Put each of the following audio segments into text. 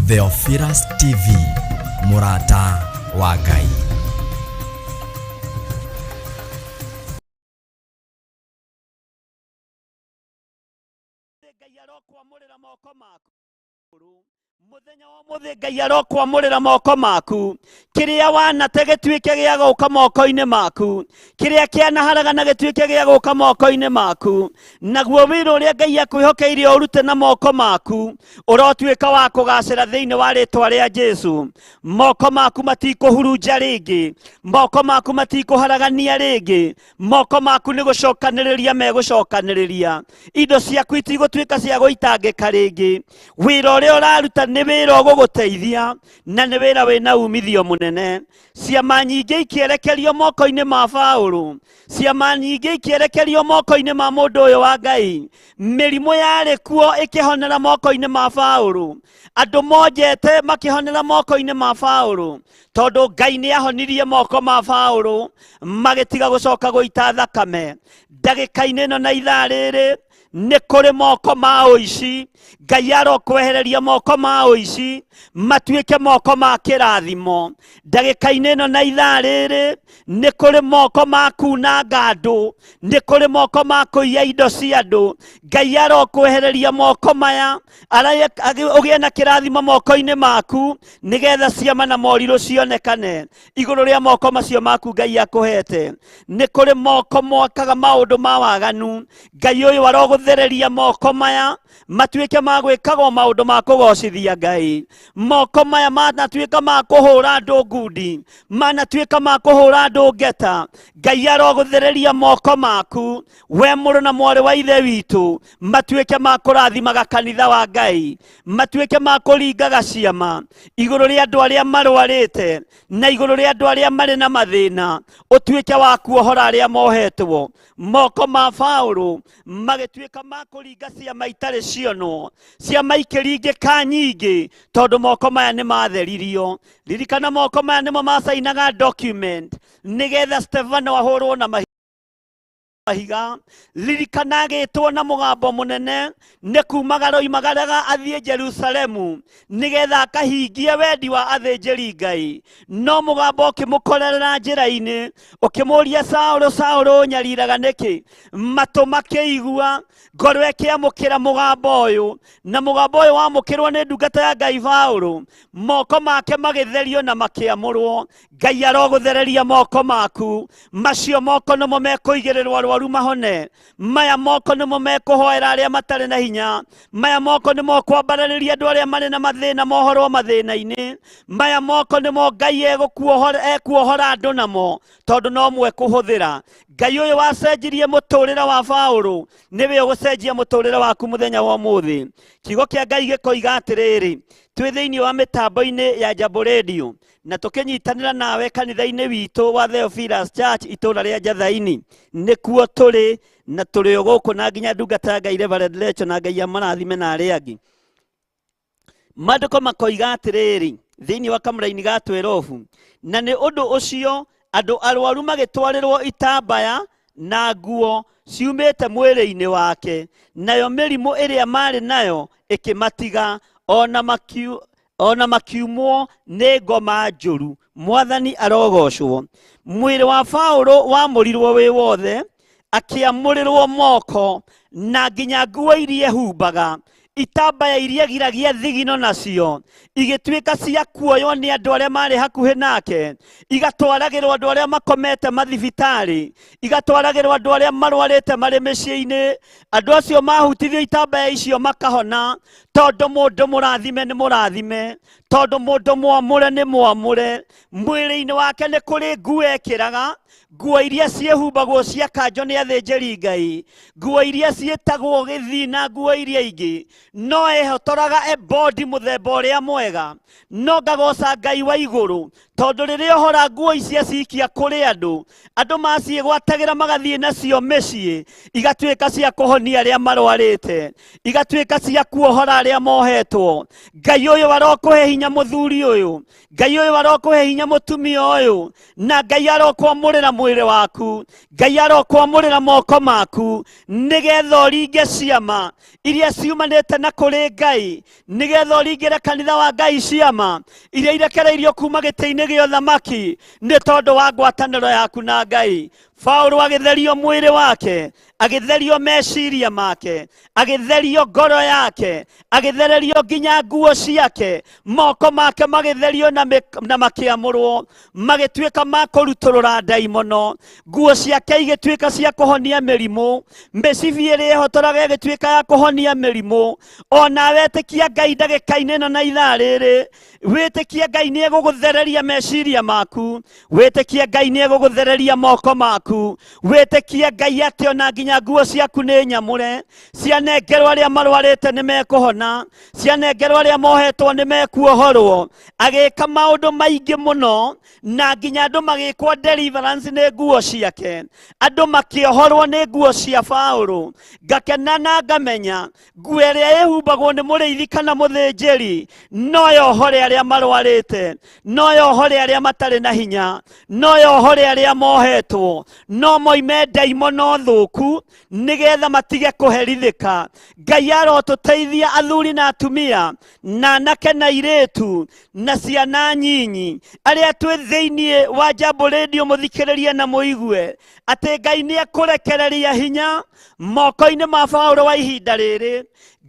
Theophilus TV, Murata wa Ngai. Ngai arokwamũrĩra moko maku kĩrĩa wanate gĩtuĩke gĩa gũka moko-inĩ maku, kĩrĩa kĩanaharagana gĩtuĩke gĩa gũka moko-inĩ maku, naguo wĩra ũrĩa Ngai akwĩhokeire ũrute na moko maku ũrotuĩka wa kũgacĩra thĩinĩ wa rĩtwa rĩa Jesũ. Moko maku matikũhurunja rĩngĩ, moko maku matikũharagania rĩngĩ, moko maku nĩ gũcokanĩrĩria megũcokanĩrĩria, indo ciaku itigũtuĩka cia gũitangĩka rĩngĩ. Wĩra ũrĩa ũraruta nĩ wĩra ũgũgũteithia na nĩ wĩra wĩna umithio mũnene. Ciama nyingĩ ikĩerekerio moko-inĩ ma Paũlũ, ciama nyingĩ ikĩerekerio moko-inĩ ma mũndũ ũyũ wa Ngai, mĩrimũ yarĩ kuo ĩkĩhonera moko-inĩ ma Paũlũ, andũ monjete makĩhonera moko-inĩ ma Paũlũ, tondũ Ngai nĩ ahonirie moko ma Paũlũ magĩtiga gũcoka gũita thakame. Ndagĩka-inĩ ĩno na ithaa rĩrĩ nĩ kũrĩ moko ma ũici. Ngai arokwehereria moko ma ũici matuĩke moko ma kĩrathimo. Ndagĩka-inĩ ĩno na ithaa rĩrĩ nĩ kũrĩ moko ma kunanga andũ, nĩ kũrĩ moko ma kũiya indo cia andũ. Ngai arokwehereria moko maya ũgĩe na kĩrathimo moko-inĩ maku, nĩgetha ciama na morirũ cionekane igũrũ rĩa moko macio maku Ngai akũhete. Nĩ kũrĩ moko mokaga maũndũ ma waganu. Ngai ũyũ arogũthereria moko maya matuĩke ma gwĩkagwo maũndũ ma kũgocithia Ngai. Moko maya manatuĩka ma kũhũra andũ ngundi, manatuĩka ma kũhũra andũ ngeta. Ngai arogũthereria moko maku, we mũrũ na mwarĩ wa ithe witũ, matuĩke ma kũrathimaga kanitha wa Ngai, matuĩke ma kũringaga ciama igũrũ rĩa andũ arĩa marwarĩte na igũrũ rĩa andũ arĩa marĩ na mathĩna, ũtuĩke wa kuohora arĩa mohetwo. Moko ma Paũlũ magĩtuĩka ma kũringa ciama itarĩ cionwo, ciama ikĩringĩka nyingĩ, tondũ moko maya nĩ matheririo. Ririkana moko maya nĩmo macainaga document nĩgetha Stefano ahũrwo na mahiga. Ririkana agĩtwo na mũgambo mũnene nĩ kumaga roimagaraga athiĩ Jerusalemu nĩgetha akahingie wendi wa athĩnjĩri Ngai. No mũgambo ũkĩmũkorerera njĩra-inĩ ũkĩmũria, Saũlũ, Saũlũ, ũnyariraga nĩkĩ? Matũ makĩigua, ngoro ĩkĩamũkĩra mũgambo ũyũ, na mũgambo ũyũ wamũkĩrwo nĩ ndungata ya Ngai Paũlũ, moko make magĩtherio na makĩamũrwo. Ngai arogũthereria moko maku, macio moko nĩmo mekũigĩrĩrwo arwaru mahone, maya moko nĩmo mekũhoera arĩa matarĩ na hinya, maya moko nĩmo kwambarĩrĩria andũ arĩa marĩ na mathĩna mohorwo mathĩna-inĩ, maya moko nĩmo Ngai ekuohora andũ namo, tondũ no mwe kũhũthĩra. Ngai ũyũ wacenjirie mũtũrĩre wa Paũlũ nĩwe ũgũcenjia mũtũrĩre waku mũthenya wa ũmũthĩ. Kiugo kĩa Ngai gĩkoiga atĩrĩrĩ, twĩ thĩinĩ wa mĩtambo-inĩ ya Jambo Radio na tũkĩnyitanĩra nawe kanitha-inĩ witũ wa Theophilus Church itũũra rĩa Njathaini, nĩkuo tũrĩ na tũrĩ o gũkũ na nginya ndungata ya Ngai Reverend Rachel na Ngai amarathime na arĩa angĩ. Maandĩko makoiga atĩrĩrĩ thĩinĩ wa kamũra-inĩ ga 12, na nĩ ũndũ ũcio andũ arwaru magĩtwarĩrwo itambaya na nguo ciumĩte mwĩrĩ-inĩ wake, nayo mĩrimũ ĩrĩa marĩ nayo ĩkĩmatiga, ona makiumwo nĩ ngoma njũru. Mwathani arogocwo. Mwĩrĩ wa Paũlũ wamũrirwo wĩ wothe, akĩamũrĩrwo moko na nginya nguo iria ehumbaga, itambaya iria giragia thigino nacio igĩtuĩka cia kuoywo nĩ andũ arĩa marĩ hakuhĩ nake, igatwaragĩrwo andũ arĩa makomete mathibitarĩ, igatwaragĩrwo andũ arĩa marwarĩte marĩ mĩciĩ-inĩ. Andũ acio mahutithio itambaya icio makahona, tondũ mũndũ mũrathime nĩ mũrathime, tondũ mũndũ mwamũre nĩ mwamũre. Mwĩrĩ-inĩ wake nĩ kũrĩ nguo ekĩraga, nguo iria ciĩhumbagwo cia kanjũ nĩ athĩnjĩri Ngai, nguo iria ciĩtagwo gĩthii na nguo iria ingĩ, no ehotoraga ebodi mũthemba ũrĩa mwega. No ngagoca Ngai wa igũrũ, tondũ rĩrĩa ohora nguo icia cikia kũrĩ andũ, andũ maciĩgwatagĩra magathiĩ nacio mĩciĩ, igatuĩka cia kũhonia arĩa marwarĩte, igatuĩka cia kuohora aria mohetwo. Ngai uyu arokuhe hinya muthuri uyu, Ngai uyu arokuhe hinya mutumia uyu, na Ngai arokwamurira mwiri waku, Ngai arokwamurira moko maku, nigetha uringe ciama iria ciumanite na kuri Ngai, nigetha uringire kanitha wa Ngai ciama iria irekereirio kuma giti-ini gia uthamaki ni tondu wa ngwataniro yaku na Ngai. Paulo agitherio mwiri wake, agitherio meciria make, agitherio ngoro yake, agitherio nginya nguo ciake, moko make magitherio na makiamurwo, magituika ma kuruturura ndaimono, nguo ciake igituika cia kuhonia mirimu, mecibi iri ihotoraga igituika ya kuhonia mirimu. Ona wetikia Ngai ndagika-ini ino na ithaa riri, witikia Ngai ni eguguthereria meciria maku, witikia Ngai ni eguguthereria moko maku, witikia Ngai ati ona nginya nguo ciaku ni nyamure, cianengerwo aria marwarite ni mekuhona, cianengerwo aria mohetwo ni mekuohorwo. Agika maundu maingi muno, na nginya andu magikwo deliverance ni nguo ciake, andu makiohorwo ni nguo cia Paulo. Ngakena na ngamenya nguo iria ihumbagwo ni muriithi kana muthinjiri no yohore aria marwarite, no yohore aria matari na hinya, no yohore aria mohetwo, no moime ndaimono thuku nigetha matige kuherithika. Ngai arotuteithia athuri na atumia, na anake na airitu, na ciana nyinyi aria twi thiini wa Jambo Radio muthikiririe na muigue ati Ngai ni ekurekereria hinya moko-ini ma Paulo wa ihinda riri.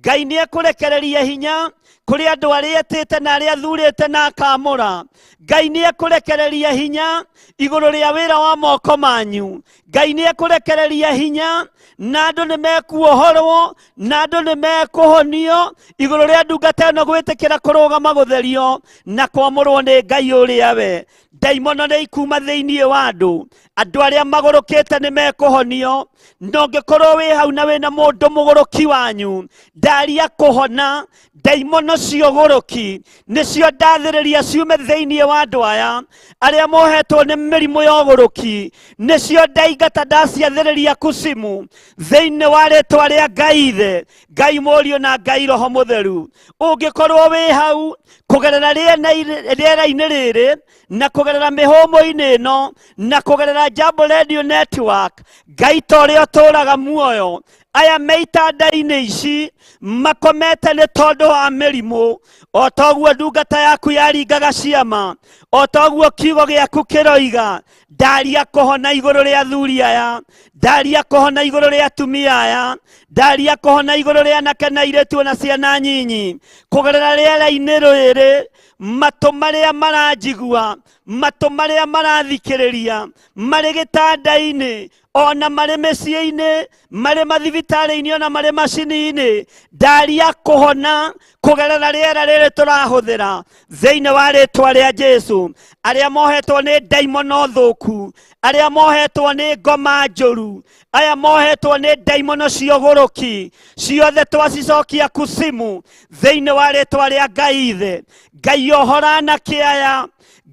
Ngai ni ekurekereria hinya kuri andu aria etite na aria athurite na akamura. Ngai ni ekurekereria hinya iguru ria wira wa moko manyu. Ngai ni ekurekereria hinya na andu ni mekuohorwo, na andu ni mekuhonio iguru ria ndungata ino gwitikira kurugama gutherio na kwamurwo ni Ngai uria we. Ndaimono ni ikuma thiini wa andu, andu aria magurukite ni mekuhonio. No ngikorwo wi hau na wina mundu muguruki wanyu ndaria kuhona, ndaimono cioguruki nicio ndathiriria ciume thiini wa andu aya aria mohetwo ni mirimu ya uguruki, nicio ndaingata ndaciathiriria kusimu thiini wa ritwa ria Ngai Ithe, Ngai Murio na Ngai Roho Mutheru. Ungikorwo wi hau kugerera riera-ini riri na kugerera mihumo-ini ino na kugerera Jambo Radio Network, Ngai ta uria uturaga muoyo, aya me itanda-ini ici makomete ni tondu wa mirimu, o toguo ndungata yaku yaringaga ciama, o toguo kiugo giaku kiroiga ndaria kuhona iguru ria athuri aya, ndaria kuhona iguru ria atumia aya, ndaria kuhona iguru ria anake na airitu na ciana nyinyi kugerera riera-ini riri. Matu maria maranjigua, matu maria marathikiriria mari gitanda-ini, ona mari micii-ini, mari mathibitari-ini, ona mari macini-ini, ndaria kuhona kugerera riera riri turahuthira thiini wa ritwa ria Jesu. Aria mohetwo ni ndaimono thuku, aria mohetwo ni ngoma njuru, aya mohetwo ni ndaimono cioguruki, ciothe twacicokia kusimu thiini wa ritwa ria Ngai Ithe. Ngai ohora anake aya,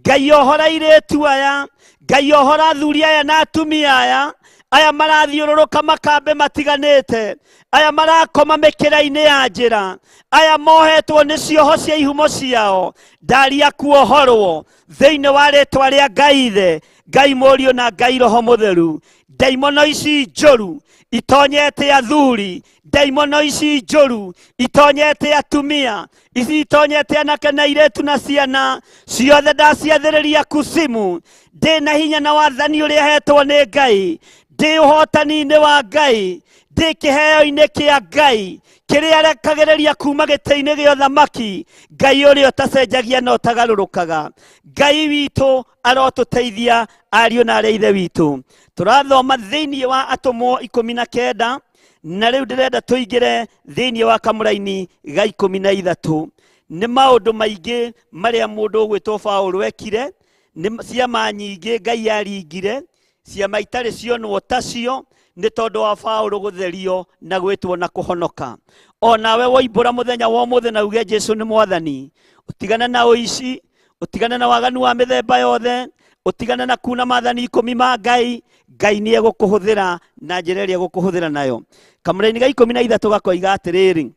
Ngai ohora airitu aya, Ngai ohora athuri aya na atumia aya, aya marathiururuka makambe matiganite, aya marakoma mikira-ini ya njira, aya mohetwo ni cioho cia ihumo ciao. Ndaria kuohorwo thiini wa ritwa ria Ngai Ithe, Ngai Murio na Ngai Roho Mutheru. Ndaimono ici njuru itonyete athuri, ndaimono ici njuru itonyete atumia, ici itonyete anake na airitu na ciana, ciothe ndaciathiriria kusimu. Ndina hinya na wathani uria hetwo ni Ngai, ndi uhotani-ini wa Ngai, ndi kiheo-ini kia Ngai kiria arekagiriria kuma giti-ini gia uthamaki. Ngai uria utacenjagia na utagarurukaga, Ngai witu arotuteithia ariu na aria ithe witu. Turathoma thiini wa Atumwo 19 na riu ndirenda tuingire thiini wa kamuraini ga 13. Ni maundu maingi maria mundu ugwitwo Paulo ekire, ni ciama nyingi Ngai aringire, ciama itari cionwo tacio ni tondu wa Paulo gutherio na gwitwo na kuhonoka. Ona we woimbura muthenya wa umuthi na uge Jesu ni mwathani, utigana na uici, utigana na waganu wa mithemba yothe, utigana na kuna mathani 10 ma Ngai. Ngai ni egukuhuthira na njira iria egukuhuthira nayo. Kamuraini ga 13 gakoiga atiriri,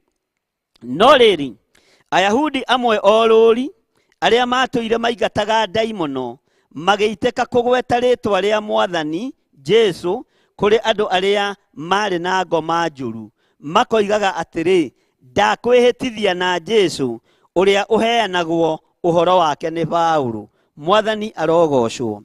no rĩrĩ Ayahudi amwe orũri arĩa matũire maingataga ndaimono magĩitĩka kũgweta rĩtwa rĩa Mwathani Jesu kũrĩ andũ arĩa marĩ na ngoma njũru, makoigaga atĩrĩ, ndakwĩhĩtithia na Jesu ũrĩa ũheanagwo ũhoro wake nĩ Paũlũ. Mwathani arogocwo.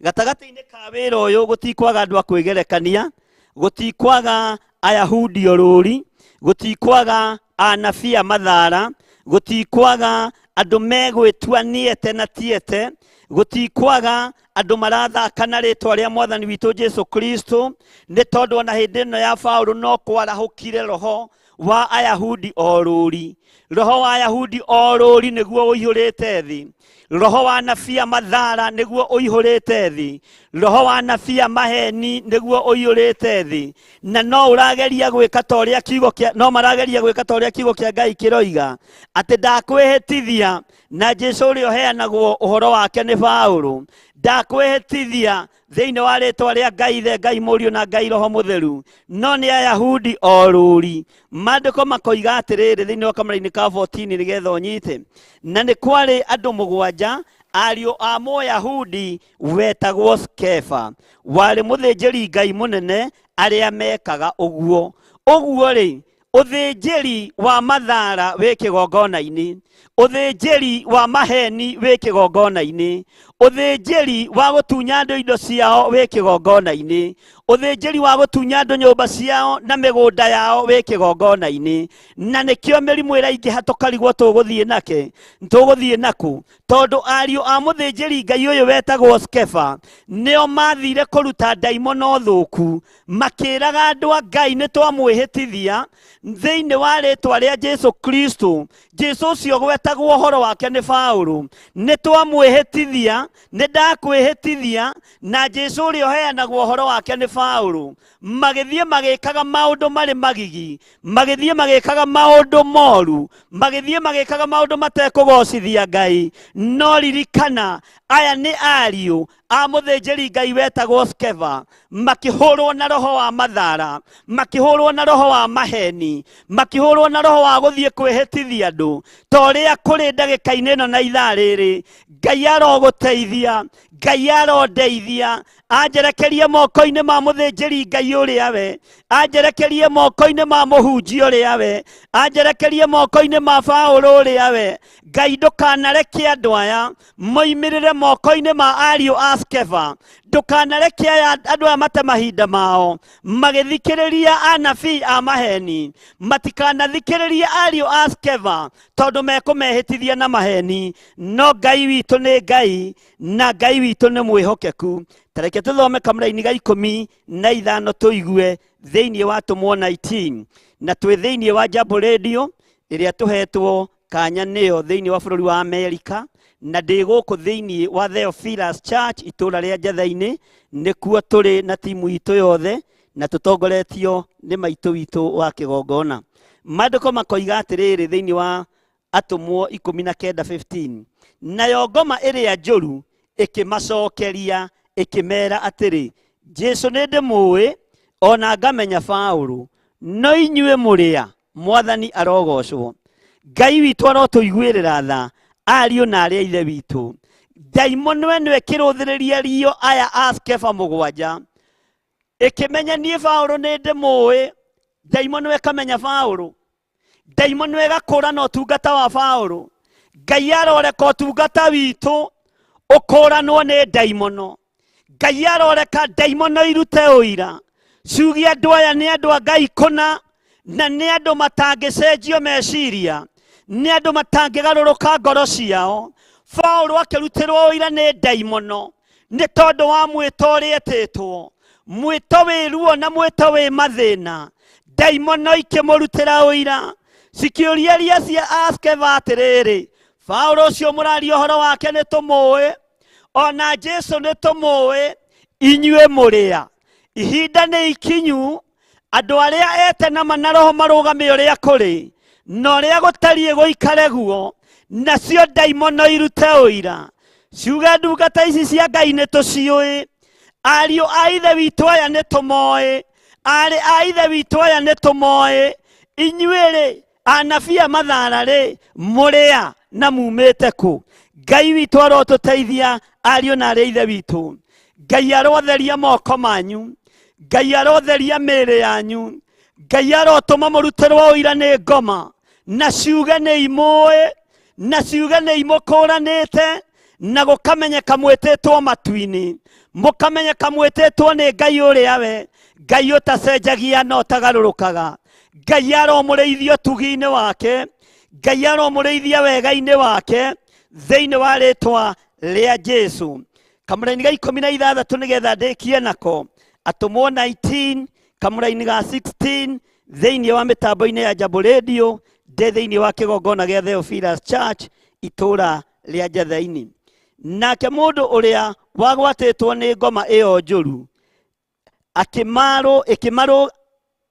Gatagatĩ-inĩ ka wĩra ũyũ gũtikwaga andũ a kwĩgerekania, gũtikwaga Ayahudi orũri, gũtikwaga anabii a mathara, gũtikwaga andũ megwĩtua niete na tiete, gũtikwaga andũ marathaka na rĩtwa rĩa Mwathani witũ Jesu Kristo, nĩ tondũ ona hĩndĩ ĩno ya Paũlũ no kwarahũkire roho wa Ayahudi orũri. Roho wa Ayahudi orũri nĩguo ũihũrĩte thĩ. Roho wa anabii a mathara nĩguo ũihũrĩte thĩ. Roho wa anabii a maheni nĩguo ũihũrĩte thĩ. Na no ũrageria gwĩka ta ũrĩa kiugo kĩa Ngai kĩroiga atĩ ndakwĩhĩtithia na Jesu ũrĩa ũheanagwo ũhoro wake nĩ Paũlũ. Ndakwĩhĩtithia thĩinĩ wa rĩtwa rĩa Ngai Ithe, Ngai Mũriũ na Ngai Roho Mũtheru. No nĩ Ayahudi orũri. Maandĩko makoiga atĩrĩrĩ thĩinĩ wa kamũra-inĩ ka 14 nĩgetha ũnyite, na nĩ kwarĩ andũ mũgwanja ariũ a Mũyahudi wetagwo Skefa, warĩ mũthĩnjĩri Ngai mũnene arĩa mekaga ũguo. Ũguo rĩ, ũthĩnjĩri wa mathara wĩ kĩgongona-inĩ, ũthĩnjĩri wa maheni wĩ kĩgongona-inĩ, ũthĩnjĩri wa gũtunya andũ indo ciao wĩ kĩgongona-inĩ, ũthĩnjĩri wa gũtunya andũ nyũmba ciao na mĩgũnda yao wĩ kĩgongona-inĩ. Na nĩkĩo mĩrimũ ĩraingĩha tũkarigwo tũgũthiĩ naku, tondũ ariũ a mũthĩnjĩri Ngai ũyũ wetagwo Skefa nĩo mathire kũruta ndaimono thũku, makĩraga andũ a Ngai nĩ twamwĩhĩtithia thĩinĩ wa rĩtwa rĩa Jesu Kristo. Jesu ũcio gwetagwo ũhoro wake nĩ Paũlũ, nĩ twamwĩhĩtithia, nĩ ndakwĩhĩtithia na Jesu ũrĩa ũheanagwo ũhoro wake nĩ Paũlũ. Magĩthiĩ magĩkaga maũndũ marĩ magigi, magĩthiĩ magĩkaga maũndũ moru, magĩthiĩ magĩkaga maũndũ matekũgocithia Ngai. No ririkana, aya nĩ ariũ a mũthĩnjĩri Ngai wetagwo Skefa, makĩhũrwo na roho wa mathara, makĩhũrwo na roho wa maheni, makĩhũrwo na roho wa gũthiĩ kwĩhĩtithia andũ. Ta ũrĩa kũrĩ ndagĩka-inĩ ĩno na ithaa rĩrĩ, Ngai arogũteithia, Ngai arondeithia, anjerekerie moko-inĩ ma mũthĩnjĩri Ngai ũrĩa we, anjerekerie moko-inĩ ma mũhunjia ũrĩa we, anjerekerie moko-inĩ ma Paũlũ ũrĩa we. Ngai ndũkanareke andũ aya moimĩrĩre moko-inĩ ma ariũ a Skefa, ndũkanareke andũ aya mate mahinda mao magĩthikĩrĩria anabii a maheni, matikanathikĩrĩrie ariũ a Skefa tondũ mekũmehĩtithia na maheni. No Ngai witũ nĩ Ngai na Ngai witũ nĩ mwĩhokeku. Tareke tũthome kamũra-inĩ ga 15 tũigue thĩinĩ wa Tũmwo 19, na twĩ thĩinĩ wa Jambo Radio ĩrĩa tũhetwo kanya nĩyo thĩinĩ wa bũrũri wa Amerika, na ndĩ gũkũ thĩinĩ wa Theophilus Church itũũra rĩa Njatha-inĩ, nĩkuo tũrĩ na timu itũ yothe na tũtongoretio nĩ maitũ witũ wa kĩgongona. Maandĩko makoiga atĩrĩrĩ thĩinĩ wa Atũmwo 19:15, nayo ngoma ĩrĩa njũru ĩkĩmacokeria ĩkĩmera atĩrĩ, Jesu nĩ ndĩmũĩ ona ngamenya Paũlũ, no inyuĩ mũrĩa? Mwathani arogocwo. Ngai witũ arotũiguĩrĩra tha, ariũ na arĩa ithe witũ. Ndaimono ĩno ĩkĩrũthĩrĩria rio aya a Skefa mũgwanja, ĩkĩmenya niĩ Paũlũ nĩ ndĩmũĩ. Ndaimono ĩkamenya Paũlũ, ndaimono ĩgakũrana ũtungata wa Paũlũ. Ngai aroreka ũtungata witũ ũkũranwo nĩ ndaimono. Ngai aroreka ndaimono irute ũira, ciuge andũ aya nĩ andũ a Ngai kũna, na nĩ andũ matangĩcenjio meciria, nĩ andũ matangĩgarũrũka ngoro ciao. Paũlũ akĩrutĩrwo ũira nĩ ndaimono nĩ tondũ wa mwĩto ũrĩa etĩtwo, mwĩto wĩ ruo na mwĩto wĩ mathĩna. Ndaimono ikĩmũrutĩra ũira, cikĩũria iria cia a Skefa atĩrĩrĩ, Paũlũ ũcio mũraria ũhoro wake nĩ tũmũĩ, ona Jesu nĩ tũmũĩ, inyuĩ mũrĩa? Ihinda nĩ ikinyu, andũ arĩa ete na roho marũgame ũrĩa kũrĩ, na ũrĩa gũtariĩ gũikare guo, nacio ndaimono irute ũira, ciuge ndungata ici cia Ngai nĩ tũciũĩ, ariũ a ithe witũ aya nĩ tũmoĩ, arĩ a ithe witũ aya nĩ tũmoĩ. Inyuĩ rĩ, anabii a mathaara rĩ, mũrĩa na mumĩte kũ? Ngai witũ arotũteithia, ariũ na arĩ a ithe witũ. Ngai arotheria moko manyu, Ngai arotheria mĩĩrĩ yanyu, Ngai arotũma mũrutĩrwo ũira nĩ ngoma, na ciuge nĩ imũĩ, na ciuge nĩ imũkũranĩte, na gũkamenyeka mwĩtĩtwo matu-inĩ, mũkamenyeka mwĩtĩtwo nĩ Ngai ũrĩa we, Ngai ũtacenjagia na ũtagarũrũkaga. Ngai aromũrĩithia ũtugi-inĩ wake, Ngai aromũrĩithia wega-inĩ wake, thĩinĩ wa rĩtwa rĩa Jesu. Kamũra-inĩ ga 16 nĩgetha ndĩkie nako, atũmwo 19, kamũra-inĩ ga 16, thĩinĩ wa mĩtambo-inĩ ya Jambo Radio, ndĩ thĩinĩ wa kĩgongona gĩa Theophilus Church, itũũra rĩa Njathai-inĩ. Nake mũndũ ũrĩa wagwatĩtwo nĩ ngoma ĩyo njũru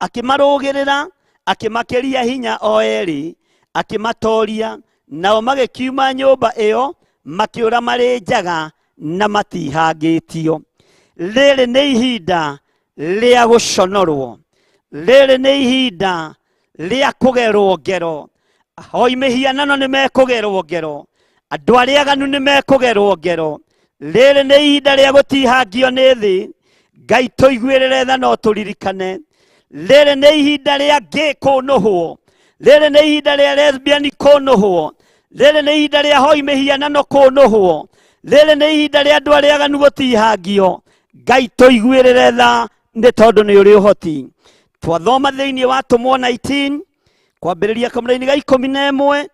akĩmarũgĩrĩra, akĩmakĩria hinya o erĩ, akĩmatoria, nao magĩkiuma nyũmba ĩyo, makĩũra marĩ njaga na matihangĩtio. Rĩrĩ nĩ ihinda rĩa gũconorwo, rĩrĩ nĩ ihinda rĩa kũgerwo ngero. Ahoi mĩhianano nĩ mekũgerwo ngero, andũ arĩa aganu nĩ mekũgerwo ngero. Rĩrĩ nĩ ihinda rĩa gũtihangio nĩ thĩ. Ngai tũiguĩrĩre tha no tũririkane. Rĩrĩ nĩ ihinda rĩa gay kũnũhwo, rĩrĩ nĩ ihinda rĩa lesbian kũnũhwo, rĩrĩ nĩ ihinda rĩa hoi mĩhianano kũnũhwo, rĩrĩ nĩ ihinda rĩa andũ arĩa aganu gũtihangio. Ngai tũiguĩrĩre tha nĩ tondũ nĩ ũrĩ ũhoti. Twathoma thĩinĩ wa Atũmwo 19 kwambĩrĩria kamũra-inĩ ga 11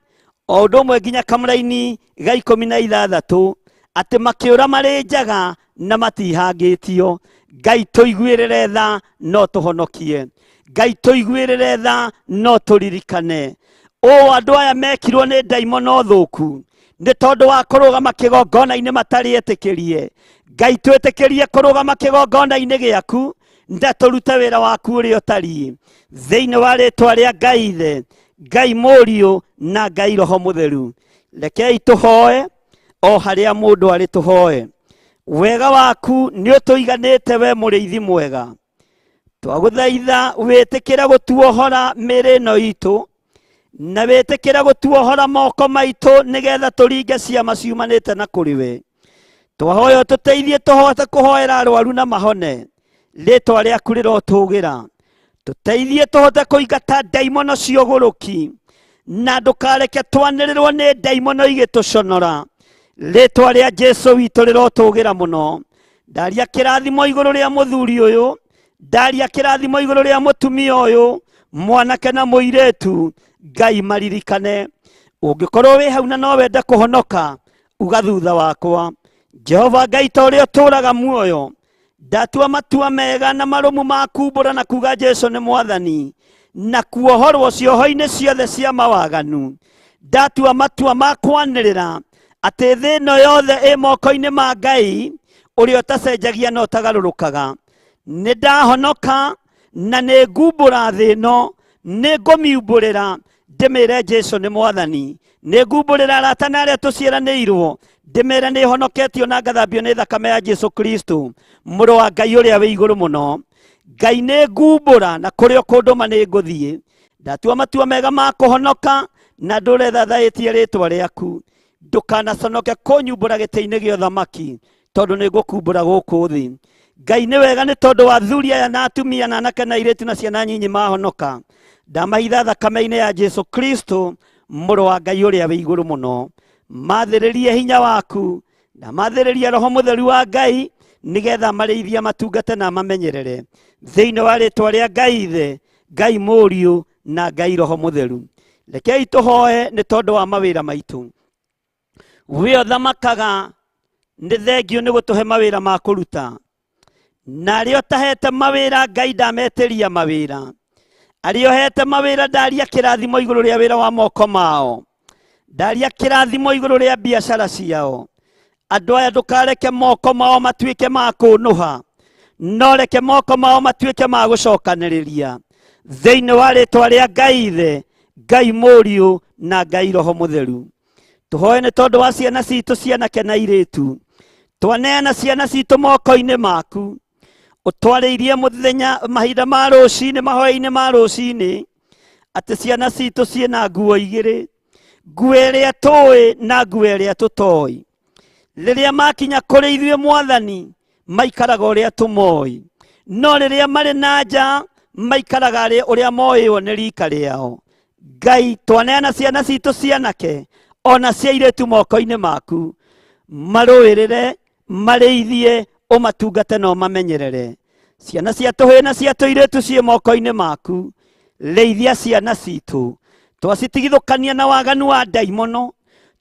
o ũndũ ũmwe nginya kamũra-inĩ ga 16, atĩ makĩũra marĩ njaga na matihangĩtio. Ngai tũiguĩrĩre tha no tũhonokie, Ngai tũiguĩrĩre tha no tũririkane. Andũ aya mekirwo nĩ ndaimono thũku nĩ tondũ wa kũrũgama kĩgongona-inĩ matarĩ etĩkĩrie. Ngai twĩtĩkĩrie kũrũgama kĩgongona-inĩ gĩaku, ndatũrute wĩra waku ũrĩa ũtariĩ, thĩinĩ wa rĩtwa rĩa Ngai Ithe, Ngai Mũriũ na Ngai Roho Mũtheru. Rekei tũhoe o harĩa mũndũ arĩ, tũhoe. Wega waku nĩ ũtũiganĩte we mũrĩithi mwega, twagũthaitha wĩtĩkĩre gũtuohora mĩĩrĩ ĩno itũ, na wĩtĩkĩre gũtuohora moko maitũ, nĩgetha tũringe ciama ciumanĩte na kũrĩ we. Twahoya tũteithie tũhote kũhoera arwaru na mahone, rĩtwa rĩaku rĩrotũgĩra. Tũteithie tũhote kũingata ndaimono ciũgũrũki, na ndũkareke twanĩrĩrwo nĩ ndaimono igĩtũconora, rĩtwa rĩa Jesu witũ rĩrotũgĩra mũno. Ndaria kĩrathimo igũrũ rĩa mũthuri ũyũ, ndaria kĩrathimo igũrũ rĩa mũtumia ũyũ, mwanake na mũirĩtu. Ngai maririkane. Ũngĩkorwo wĩ hau na no wende kũhonoka, uga thutha wakwa. Jehova Ngai ta ũrĩa ũtũũraga muoyo, ndatua matua mega na marũmu ma kumbũra na kuga Jesu nĩ Mwathani, na kuohorwo cioho-inĩ ciothe cia mawaganu. Ndatua matua ma kwanĩrĩra atĩ thĩ ĩno yothe ĩ moko-inĩ ma Ngai ũrĩa ũtacenjagia na ũtagarũrũkaga. Nĩ ndahonoka na nĩ ngumbũra thĩ ĩno, nĩ ngũmiumbũrĩra ndĩmĩre Jesu nĩ Mwathani. Nĩ ngumbũrĩra arata na arĩa tũciaranĩirwo, ndĩmĩre nĩ honoketio na ngathambio nĩ thakame ya Jesu Kristo, mũrũ wa Ngai ũrĩa wĩ igũrũ mũno. Ngai nĩ ngumbũra na kũrĩa ũkũndũma nĩ ngũthiĩ. Ndatua matua mega ma kũhonoka na ndũre thathaĩtie rĩtwa rĩaku. Ndũkanaconoke kũnyumbũra gĩtĩ-inĩ gĩa ũthamaki, tondũ nĩ ngũkumbũra gũkũ thĩ. Ngai nĩ wega nĩ tondũ wa athuri aya na atumia na anake na airĩtu na ciana nyinyi mahonoka. Ndamahitha thakame-inĩ ya Jesu Kristo, mũrũ wa Ngai ũrĩa wĩ igũrũ mũno. Mathĩrĩrie hinya waku, na mathĩrĩrie Roho Mũtheru wa Ngai, nĩgetha marĩithia matungate na mamenyerere, thĩinĩ wa rĩtwa rĩa Ngai Ithe, Ngai Mũriũ na Ngai Roho Mũtheru. Rekei tũhoe nĩ tondũ wa mawĩra maitũ. We ũthamakaga, nĩ thengio nĩ gũtũhe mawĩra ma kũruta, na arĩa ũtahete mawĩra Ngai ndametĩria mawĩra. Arĩa ũhete mawĩra ndaria kĩrathimo igũrũ rĩa wĩra wa moko mao, ndaria kĩrathimo igũrũ rĩa biacara ciao. Andũ aya ndũkareke moko mao matuĩke ma kũnũha, no reke moko mao matuĩke ma gũcokanĩrĩria, thĩinĩ wa rĩtwa rĩa Ngai Ithe, Ngai Mũriũ na Ngai Roho Mũtheru. Tũhoe nĩ tondũ wa ciana citũ cianake na airĩtu, twaneana ciana citũ moko-inĩ maku. Ũtwarĩirie mũthenya mahinda ma rũcinĩ, mahoya-inĩ ma rũcinĩ, atĩ ciana citũ ciĩna nguo igĩrĩ, nguo ĩrĩa tũĩ na nguo ĩrĩa tũtoĩ. Rĩrĩa makinya kũrĩ ithuĩ Mwathani maikaraga ũrĩa tũmoĩ, no rĩrĩa marĩ na nja maikaraga ũrĩa moĩo nĩ rika rĩao. Ngai, twaneana ciana citũ cianake ona cia airĩtu moko-inĩ maku, marũĩrĩre, marĩithie, ũmatungate na ũmamenyerere. Ciana cia tũhĩĩ na cia tũirĩtu ciĩ moko-inĩ maku, rĩithia ciana citũ, twacitigithũkania na waganu wa ndaimono,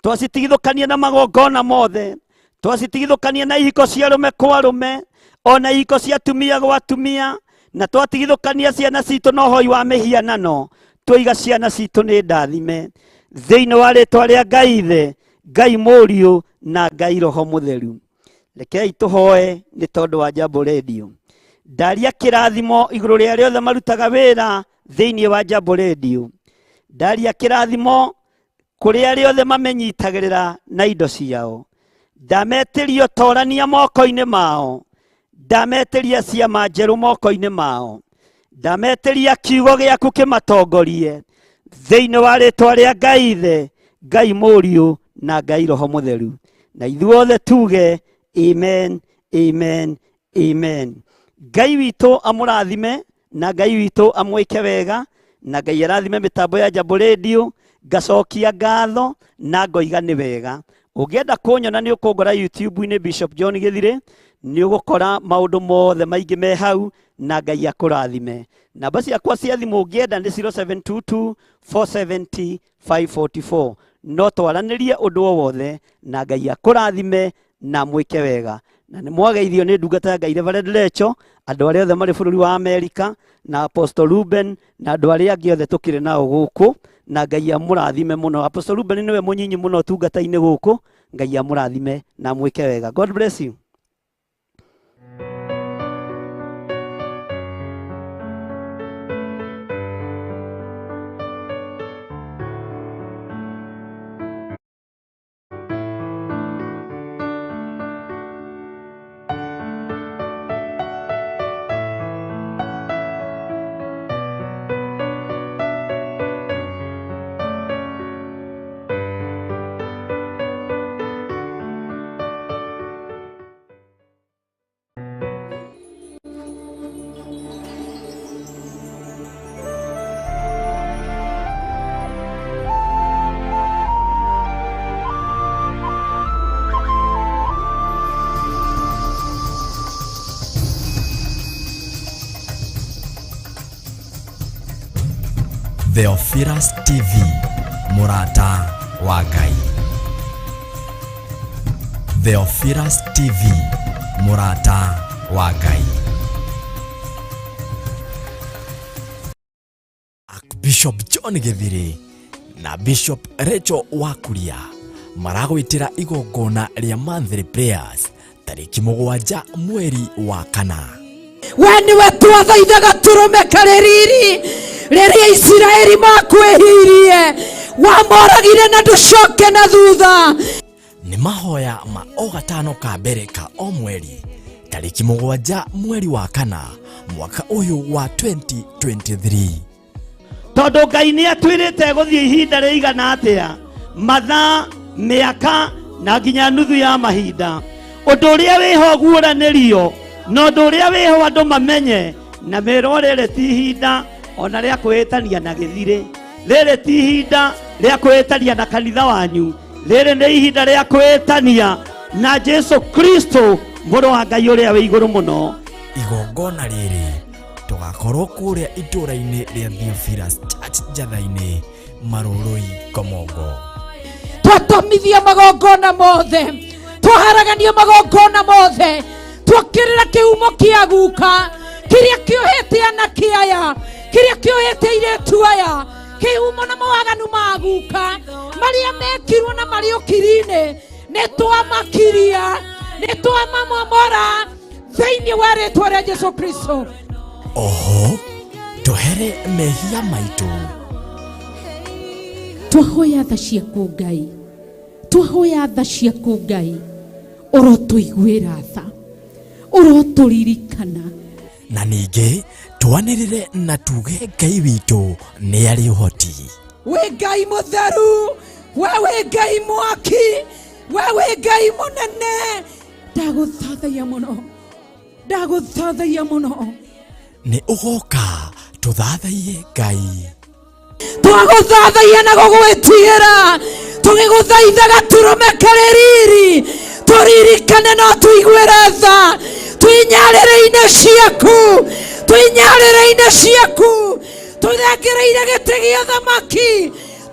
twacitigithũkania na magongona mothe, twacitigithũkania na ihiko cia arũme kwa arũme, ona ihiko cia atumia gwa atumia, na twatigithũkania ciana citũ na ũhoi wa mĩhianano, twaiga ciana citũ nĩ ndathime thĩinĩ wa rĩtwa rĩa Ngai Ithe, Ngai Mũriũ na Ngai Roho Mũtheru. Rekei tũhoe nĩ tondũ wa Jambo Radio. Ndaria kĩrathimo igũrũ rĩa arĩa othe marutaga wĩra thĩinĩ wa Jambo Radio. Ndaria kĩrathimo kũrĩ arĩa othe mamenyitagĩrĩra na indo ciao. Ndametĩria ũtorania moko-inĩ mao, ndametĩria ciama njerũ moko-inĩ mao, ndametĩria kiugo gĩaku kĩmatongorie thĩinĩ wa rĩtwa rĩa Ngai Ithe, Ngai Mũriũ na Ngai Roho Mũtheru. Na ithuothe tuge amen, amen, amen. Ngai witũ amũrathime na Ngai witũ amwĩke wega, na Ngai arathime mĩtambo ya Jambo Radio. Ngacokia ngatho na ngoiga nĩ wega. Ũngĩenda kũnyona nĩ ũkũngora YouTube-inĩ Bishop John Gĩthirĩ, nĩ ũgũkora maũndũ mothe maingĩ me hau, na Ngai akũrathime. Namba ciakwa cia thimũ ũngĩenda nĩ 0722 470 544. No twaranĩrie ũndũ o wothe, na Ngai akũrathime na mwĩke wega. Na nĩ mwageithio nĩ ndungata ya Ngai Reverend Lecho, andũ arĩa othe marĩ bũrũri wa Amerika, na Apostle Ruben, na andũ arĩa angĩ othe tũkĩrĩ nao gũkũ, na Ngai amũrathime mũno. Apostle Ruben nĩwe mũnyinyi mũno tungata-inĩ gũkũ. Ngai amũrathime na mwĩke wega. God bless you. Theophilus TV, Murata wa Ngai. Theophilus TV, Murata wa Ngai. Bishop John Gĩthirĩ na Bishop Rachel Wakuria maragwĩtĩra igongona rĩa monthly prayers tarĩki 7 mweri wa kana. We niwe twathaithaga tũrũme karĩrĩri rĩrĩa Isiraeli makwĩhirie, wamoragire na ndũcoke na thutha. Nĩ mahoya ma o gatano ka mbere ka o mweri tarĩki 7 mweri wa kana mwaka ũyũ wa 2023. Tondũ Ngai nĩ atwĩrĩte gũthiĩ ihinda rĩigana atĩa, mathaa, mĩaka na nginya nuthu ya mahinda. Ũndũ ũrĩa wĩho guũranĩrio, no ũndũ ũrĩa wĩho andũ mamenye, na merwo rĩrĩ ti ihinda ona rĩa kwĩtania na Gĩthirĩ, rĩrĩ ti ihinda rĩa kwĩtania na kanitha wanyu, rĩrĩ nĩ ihinda rĩa kwĩtania na Jesu Kristo, mũrũ wa Ngai ũrĩa wĩ igũrũ mũno. Igongona rĩrĩ tũgakorwo kũrĩa itũũra-inĩ rĩa Theophilus Church Njatha-inĩ, Marũrũi, Komongo. Twatomithia magongona mothe, twaharagania magongona mothe, twakĩrĩra kĩhumo kĩa guka kĩrĩa kĩohete anake aya, kĩrĩa kĩohete airĩtu aya, kĩhumo na mawaganu ma guka marĩa mekirwo na marĩ ũkiri-inĩ. Nĩ twamakiria, nĩ twamamomora thĩinĩ wa rĩtwa rĩa Jesu Kristo. Oho tũhere mehia maitũ. Twahoya tha ciaku Ngai, twahoya tha ciaku Ngai, ũrotũiguĩra tha, ũrotũririkana. Na ningĩ twanirire na tuge Ngai witũ nĩ arĩ ũhoti. We Ngai mũtheru, wewe Ngai mwaki, wewe Ngai mũnene, ndagũthathaiya mũno, ndagũthathaiya mũno. Nĩ ũgoka tũthathaiye Ngai. Twagũthathaiya na gũgwĩtigĩra, tũgĩgũthaitha gatũrũme karĩ riri, tũririkane no tũiguĩre tha, twĩnyarĩrĩ-inĩ ciaku, twĩnyarĩrĩ-inĩ ciaku, tũthengereire gĩtĩ gĩa ũthamaki,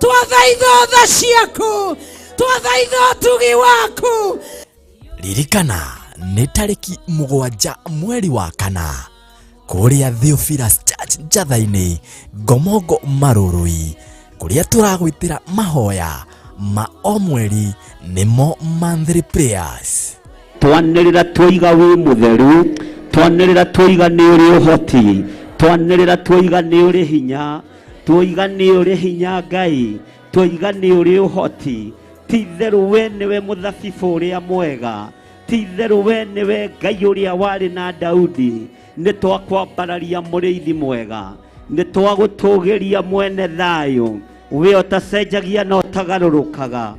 twathaitha tha ciaku, twathaitha ũtugi waku. Ririkana nĩ tarĩki 7 mweri wa kana kũrĩa Theophilus Church Njatha-inĩ Ngomongo Marũrũi, kũrĩa tũragwĩtĩra mahoya ma o mweri nĩmo monthly prayers. Twanĩrĩra twoiga wĩ mũtheru, twanĩrĩra twoiga nĩ ũrĩ ũhoti, twanĩrĩra twoiga nĩ ũrĩ hinya, twoiga nĩ ũrĩ hinya Ngai, twoiga nĩ ũrĩ ũhoti. Ti-itherũ we nĩwe mũthabibũ ũrĩa mwega, ti-itherũ we nĩwe Ngai ũrĩa warĩ na Daudi. Nĩ twakwambararia mũrĩithi mwega, nĩ twagũtũgĩria mwene thayũ, we ũtacenjagia na ũtagarũrũkaga.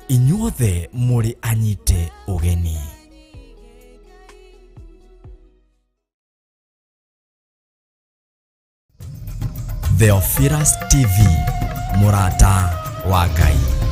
Inyuothe mũrĩ anyite ũgeni. Theophilus TV, mũrata wa Ngai.